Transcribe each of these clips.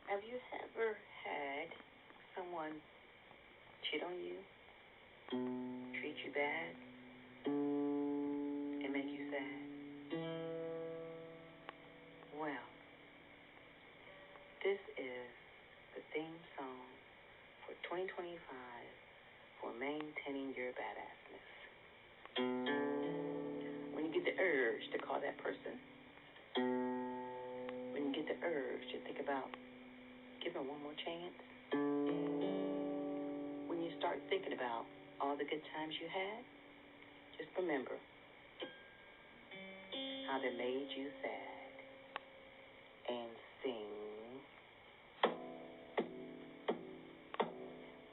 Have you ever had someone cheat on you, treat you bad, and make you sad? Well, this is the theme song for 2025 for maintaining your badassness. When you get the urge to call that person, when you get the urge to think about giving one more chance, when you start thinking about all the good times you had, just remember how they made you sad and sing.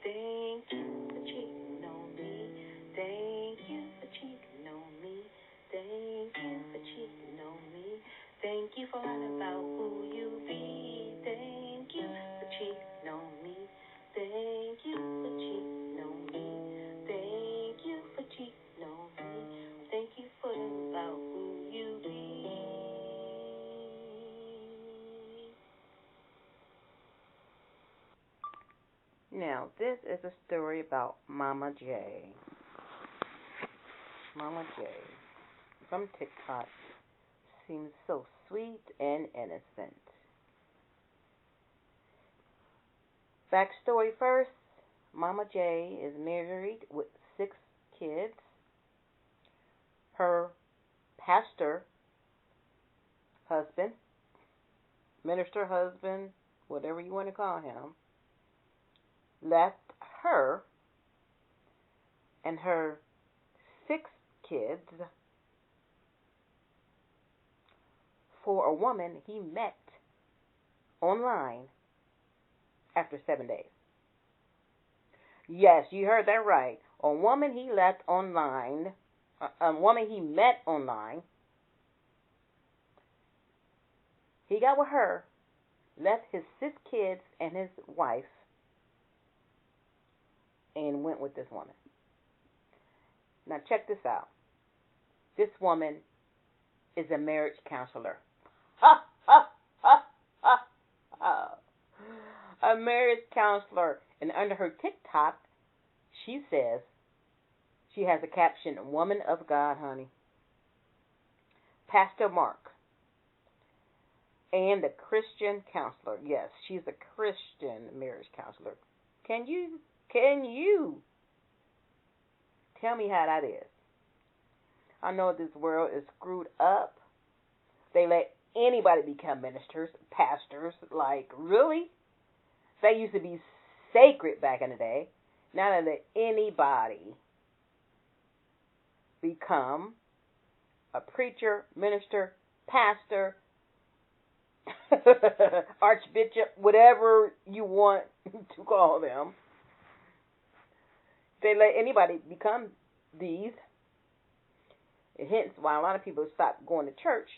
Thank you for cheating on me. Thank you for cheating on me. Thank you for cheating on me. Thank you for lying about who you be. Thank you for cheating on me. Thank you for cheating on me. Thank you for cheating on me. Thank you for lying about who you be. Now, this is a story about Mama J. Mama J from TikTok seems so sweet and innocent. Backstory first, Mama J is married with 6 kids. Her pastor husband, minister husband, whatever you want to call him, left her and her 6 kids for a woman he met online after 7 days. Yes, you heard that right. A woman he left online, a woman he met online. He got with her, left his 6 kids and his wife, and went with this woman. Now check this out. This woman is a marriage counselor. Ha, ha, ha, ha, ha. A marriage counselor. And under her TikTok, she says, she has a caption, Woman of God, honey. Pastor Mark. And a Christian counselor. Yes, she's a Christian marriage counselor. Can you tell me how that is? I know this world is screwed up. They let anybody become ministers, pastors. Like, really? They used to be sacred back in the day. Now they let anybody become a preacher, minister, pastor, archbishop, whatever you want to call them. They let anybody become these. Hence why a lot of people stop going to church.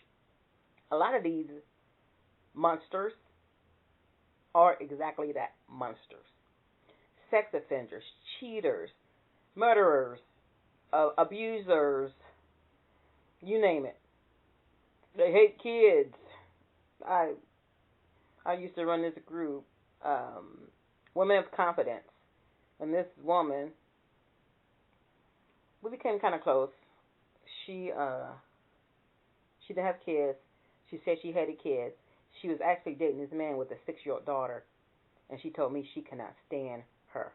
A lot of these monsters are exactly that, monsters. Sex offenders, cheaters, murderers, abusers, you name it. They hate kids. I used to run this group, Women of Confidence. And this woman, we became kind of close. She didn't have kids. She said she hated kids. She was actually dating this man with a 6-year-old daughter, and she told me she cannot stand her.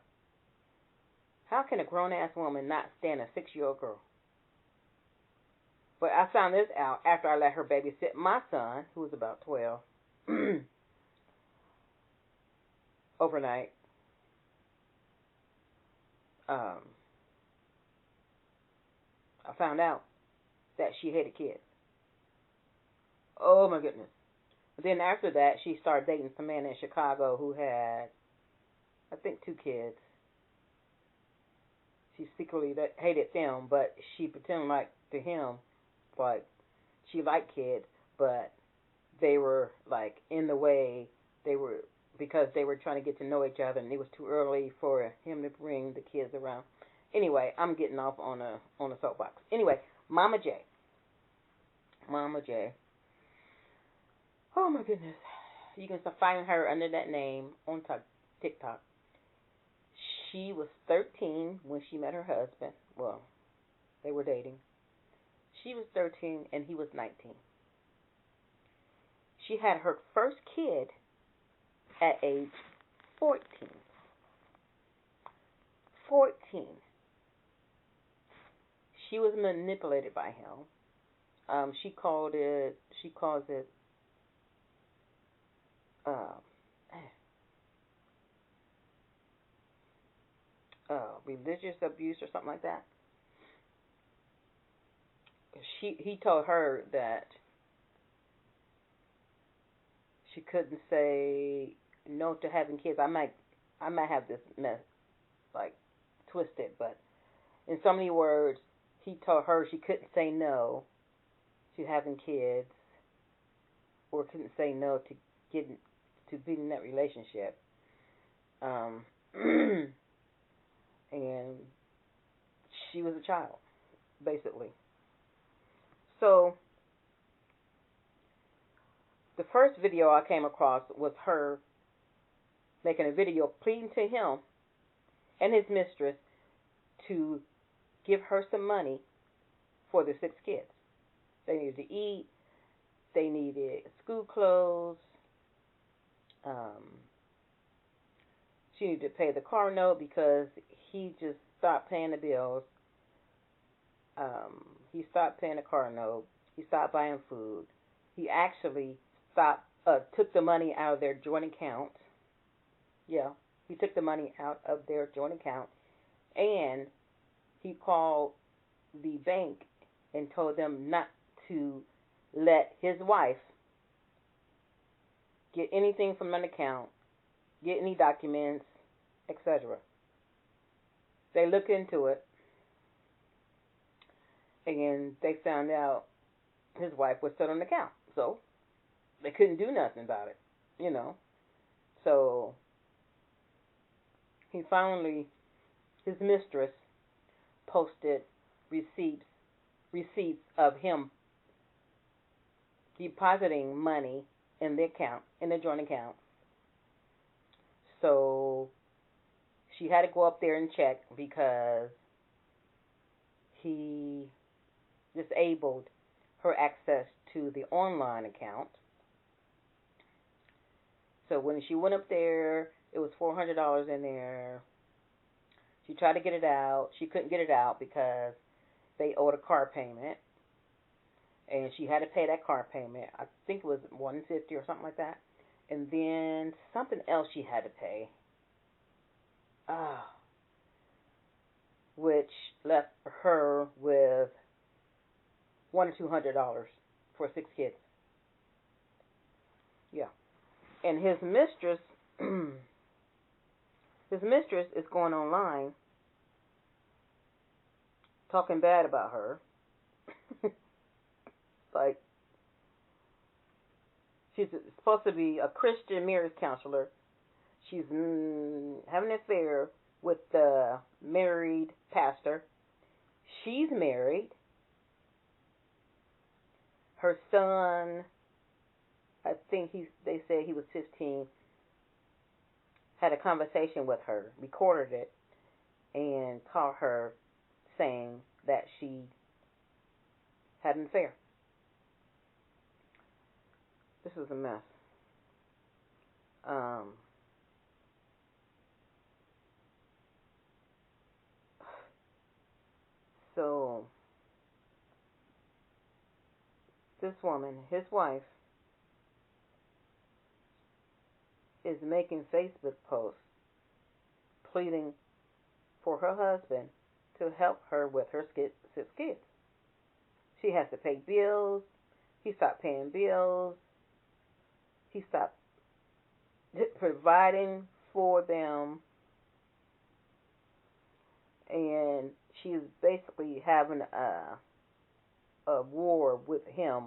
How can a grown-ass woman not stand a 6-year-old girl? But I found this out after I let her babysit my son, who was about 12, overnight. I found out that she hated kids. Oh my goodness. But then after that, she started dating some man in Chicago who had, I think, 2 kids. She secretly hated them, but she pretended like to him, like she liked kids, but they were like in the way. They were, because they were trying to get to know each other, and it was too early for him to bring the kids around. Anyway, I'm getting off on a soapbox. Anyway, Mama J. Oh my goodness. You can find her under that name on TikTok. She was 13 when she met her husband. Well, they were dating. She was 13 and he was 19. She had her first kid at age 14. 14. She was manipulated by him. She calls it, uh, religious abuse or something like that. He told her that she couldn't say no to having kids. I might have this mess like twisted, but in so many words, he told her she couldn't say no to having kids, or couldn't say no to getting to being in that relationship. And she was a child, basically. So the first video I came across was her making a video pleading to him and his mistress to give her some money for the 6 kids. They needed to eat. They needed school clothes. She needed to pay the car note because he just stopped paying the bills. He stopped paying the car note. He stopped buying food. He actually took the money out of their joint account. Yeah, he took the money out of their joint account, and he called the bank and told them not to let his wife get anything from an account, get any documents, etc. They looked into it, and they found out his wife was still on the account. So they couldn't do nothing about it, you know. So his mistress posted receipts of him depositing money in the account, in the joint account. So she had to go up there and check because he disabled her access to the online account. So when she went up there, it was $400 in there. She tried to get it out. She couldn't get it out because they owed a car payment, and she had to pay that car payment. I think it was $150 or something like that. And then something else she had to pay, which left her with $100 or $200 for 6 kids. Yeah. And his mistress is going online talking bad about her. Like, she's supposed to be a Christian marriage counselor. She's having an affair with the married pastor. She's married. Her son, I think they said he was 15, had a conversation with her, recorded it, and caught her saying that she had an affair. This is a mess. So this woman, his wife, is making Facebook posts pleading for her husband to help her with her 6 kids. She has to pay bills. He stopped paying bills. He stopped providing for them. And she's basically having a war with him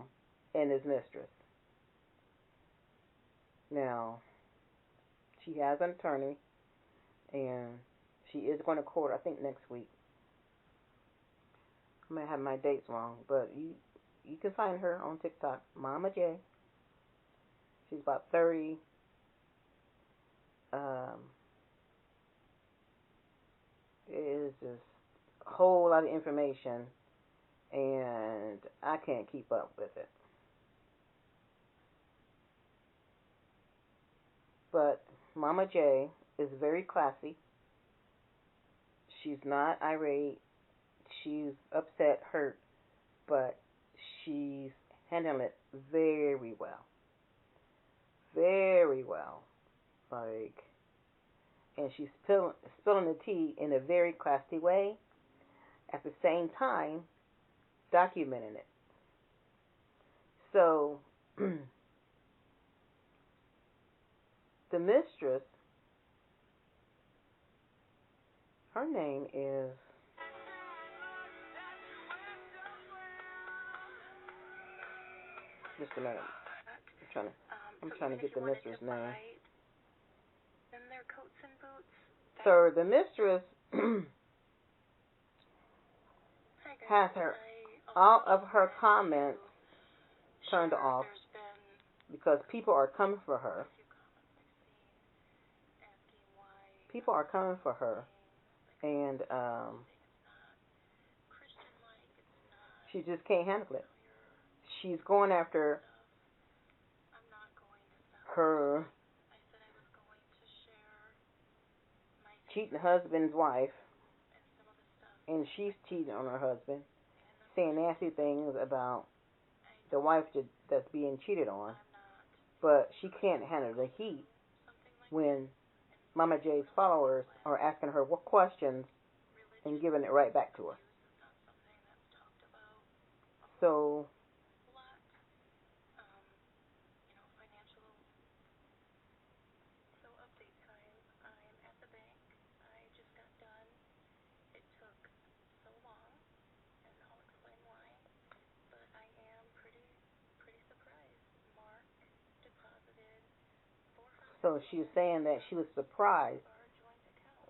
and his mistress. Now, she has an attorney, and she is going to court, I think, next week. I might have my dates wrong, but you can find her on TikTok, Mama J. She's about 30. Um, it is just a whole lot of information, and I can't keep up with it. But Mama J is very classy. She's not irate. She's upset, hurt, but she's handling it very well. Very well. Like, and she's spilling the tea in a very classy way, at the same time documenting it. So, the mistress, her name is, just a minute. I'm trying to get the mistress' name. So the mistress has all of her comments turned off because people are coming for her. People are coming for her, and she just can't handle it. She's going after her cheating husband's wife, and she's cheating on her husband, saying nasty things about the wife that's being cheated on, but she can't handle the heat when Mama J's followers are asking her what questions and giving it right back to her. So, she's saying that she was surprised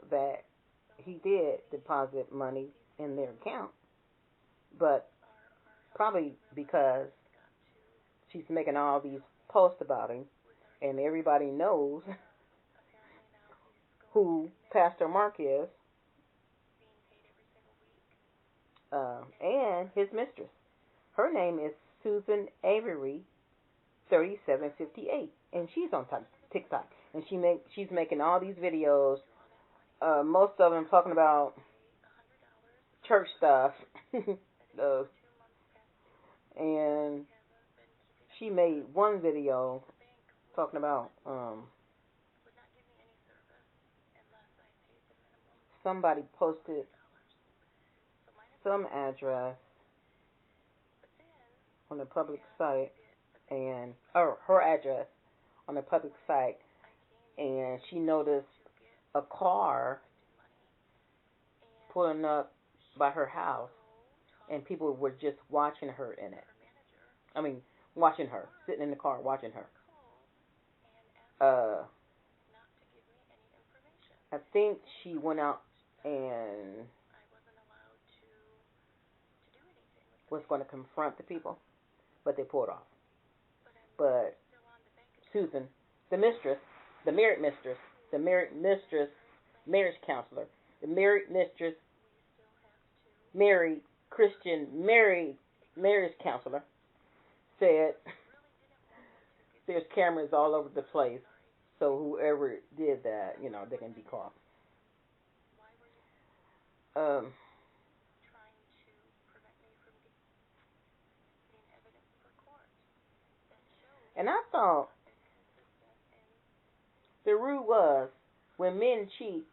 that he did deposit money in their account, but probably because she's making all these posts about him, and everybody knows who Pastor Mark is, and his mistress. Her name is Susan Avery, 3758, and she's on TikTok, and she's making all these videos, most of them talking about church stuff, and she made one video talking about somebody posted some address on the public site, and or her address on the public site, and she noticed a car pulling up by her house, and people were just watching her in it. I mean, watching her, sitting in the car, watching her. I think she went out and was going to confront the people, but they pulled off. But Susan, the mistress, the married mistress, marriage counselor, the married mistress, married Christian marriage counselor, said there's cameras all over the place, so whoever did that, they can be caught. And I thought the rule was when men cheat,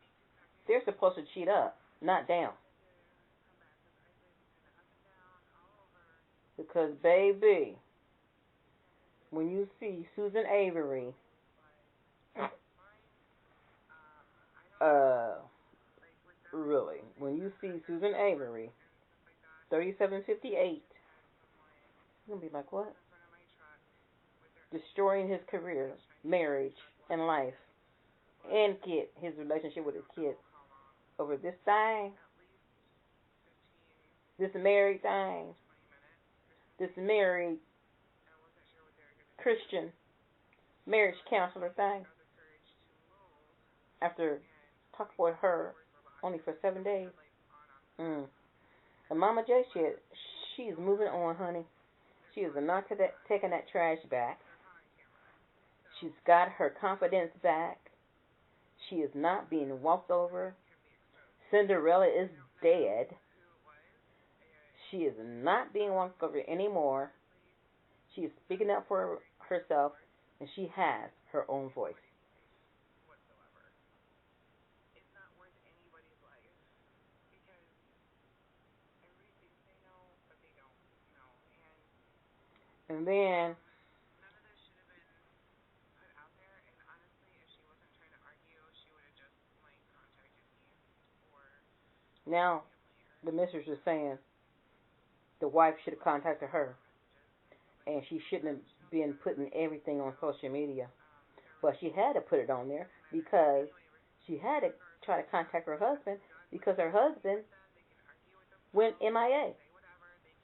they're supposed to cheat up, not down. Because, baby, when you see Susan Avery, really, when you see Susan Avery, 3758, you're going to be like, what? Destroying his career, marriage, and life, and his relationship with his kids over this thing, this married thing, this married Christian marriage counselor thing after talking with her only for 7 days. Mm. And Mama J, she is moving on, honey. She is not taking that trash back. She's got her confidence back. She is not being walked over. Cinderella is dead. She is not being walked over anymore. She is speaking up for herself, and she has her own voice. And then now the mistress is saying the wife should have contacted her, and she shouldn't have been putting everything on social media. But she had to put it on there because she had to try to contact her husband because her husband went MIA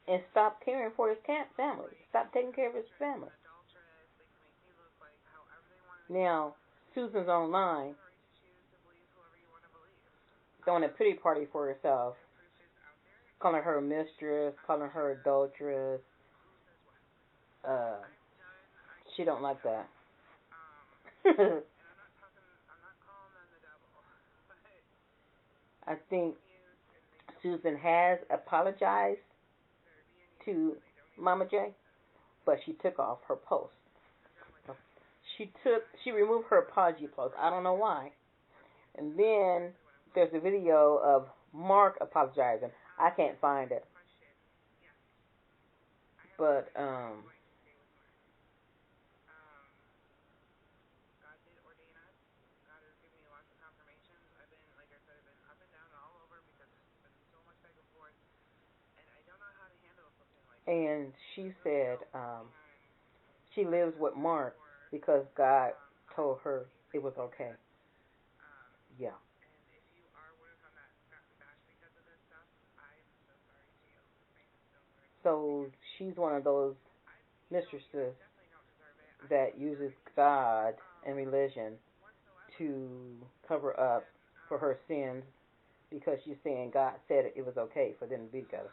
and stopped caring for his family, stopped taking care of his family. Now, Susan's online throwing a pity party for herself, calling her mistress, calling her adulteress. Uh, she don't like that. I think Susan has apologized to Mama J, but she took off her post. She removed her apology post. I don't know why. And then there's a video of Mark apologizing. I can't find it. But and she said she lives with Mark because God told her it was okay. Yeah. So she's one of those mistresses that uses God and religion to cover up for her sins because she's saying God said it was okay for them to be together.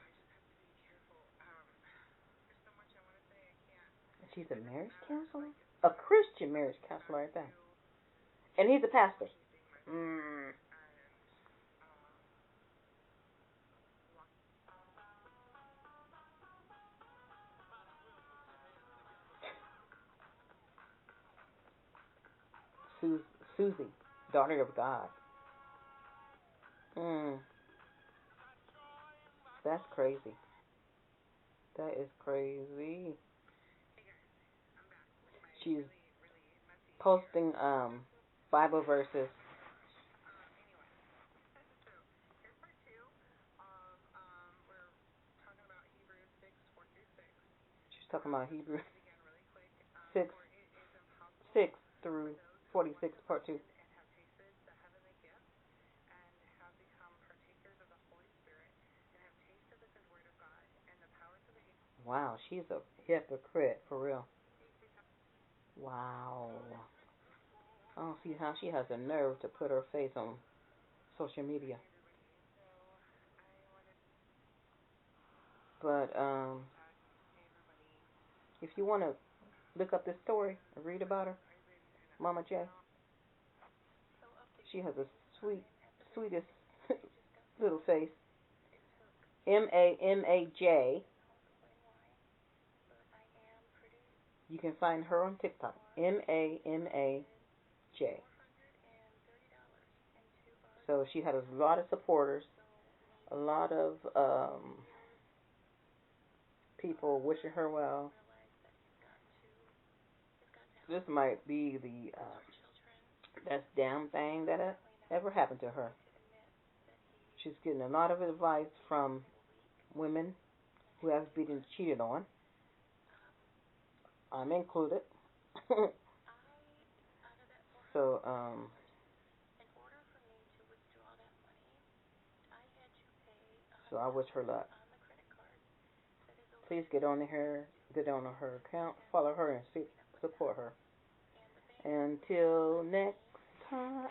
She's a marriage counselor? A Christian marriage counselor, I think. And he's a pastor. Mm. Susie, daughter of God. Mm. That's crazy. That is crazy. She's posting Bible verses. She's talking about Hebrews 6, 6 through 46, part 2. Wow, she's a hypocrite, for real. Wow. I don't see how she has the nerve to put her face on social media. But if you want to look up this story and read about her, Mama J, she has a sweetest little face. MAMAJ. You can find her on TikTok. MAMAJ. So she had a lot of supporters, a lot of people wishing her well. This might be the best damn thing that ever happened to her. She's getting a lot of advice from women who have been cheated on. I'm included. So, so I wish her luck. Please get on her account, follow her, and support her. Until next time.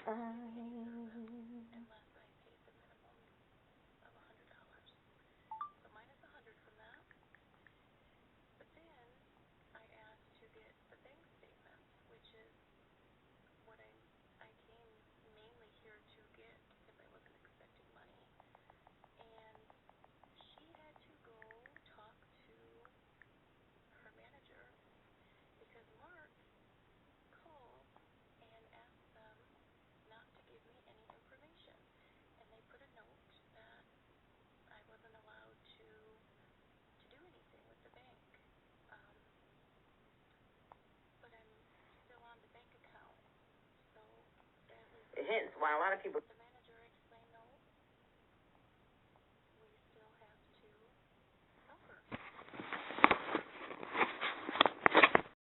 Hence why a lot of people